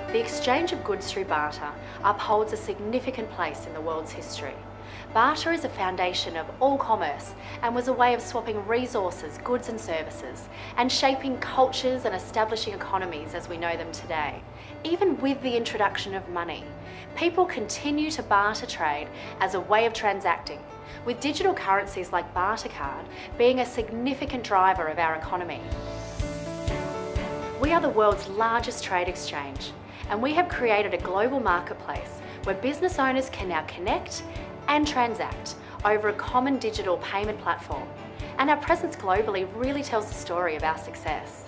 The exchange of goods through barter upholds a significant place in the world's history. Barter is a foundation of all commerce and was a way of swapping resources, goods and services, and shaping cultures and establishing economies as we know them today. Even with the introduction of money, people continue to barter trade as a way of transacting, with digital currencies like Bartercard being a significant driver of our economy. We are the world's largest trade exchange, and we have created a global marketplace where business owners can now connect and transact over a common digital payment platform. And our presence globally really tells the story of our success.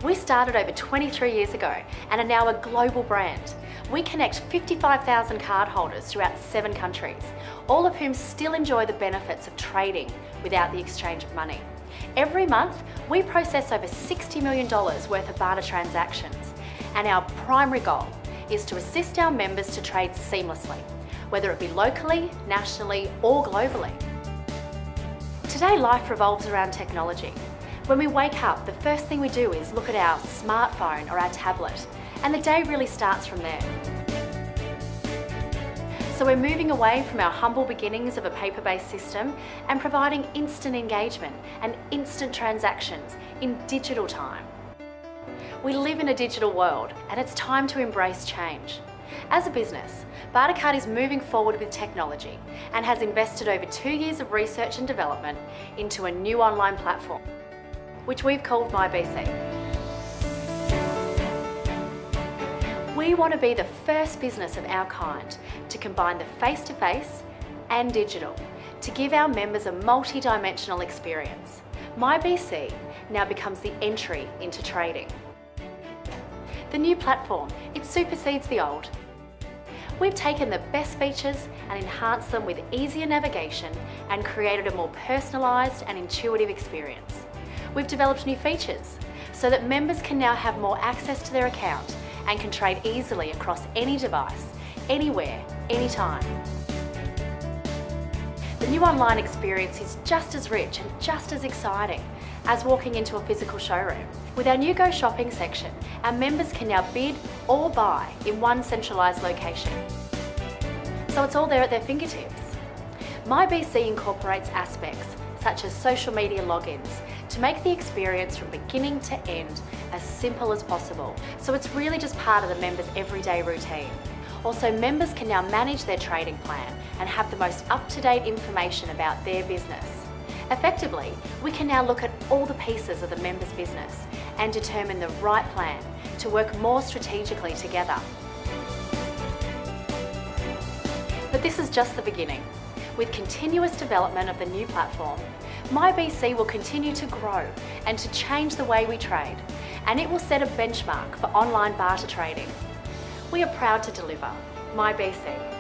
We started over 23 years ago and are now a global brand. We connect 55,000 cardholders throughout 7 countries, all of whom still enjoy the benefits of trading without the exchange of money. Every month, we process over $60 million worth of barter transactions, and our primary goal is to assist our members to trade seamlessly, whether it be locally, nationally, or globally. Today, life revolves around technology. When we wake up, the first thing we do is look at our smartphone or our tablet, and the day really starts from there. So we're moving away from our humble beginnings of a paper-based system and providing instant engagement and instant transactions in digital time. We live in a digital world, and it's time to embrace change. As a business, Bartercard is moving forward with technology and has invested over 2 years of research and development into a new online platform, which we've called MYBC. We want to be the first business of our kind to combine the face-to-face and digital to give our members a multi-dimensional experience. MYBC now becomes the entry into trading. The new platform, it supersedes the old. We've taken the best features and enhanced them with easier navigation and created a more personalised and intuitive experience. We've developed new features so that members can now have more access to their account and can trade easily across any device, anywhere, anytime. The new online experience is just as rich and just as exciting as walking into a physical showroom. With our new Go Shopping section, our members can now bid or buy in one centralised location. So it's all there at their fingertips. MYBC incorporates aspects such as social media logins to make the experience from beginning to end as simple as possible. So it's really just part of the members' everyday routine. Also, members can now manage their trading plan and have the most up-to-date information about their business. Effectively, we can now look at all the pieces of the member's business and determine the right plan to work more strategically together. But this is just the beginning. With continuous development of the new platform, MYBC will continue to grow and to change the way we trade, and it will set a benchmark for online barter trading. We are proud to deliver MYBC.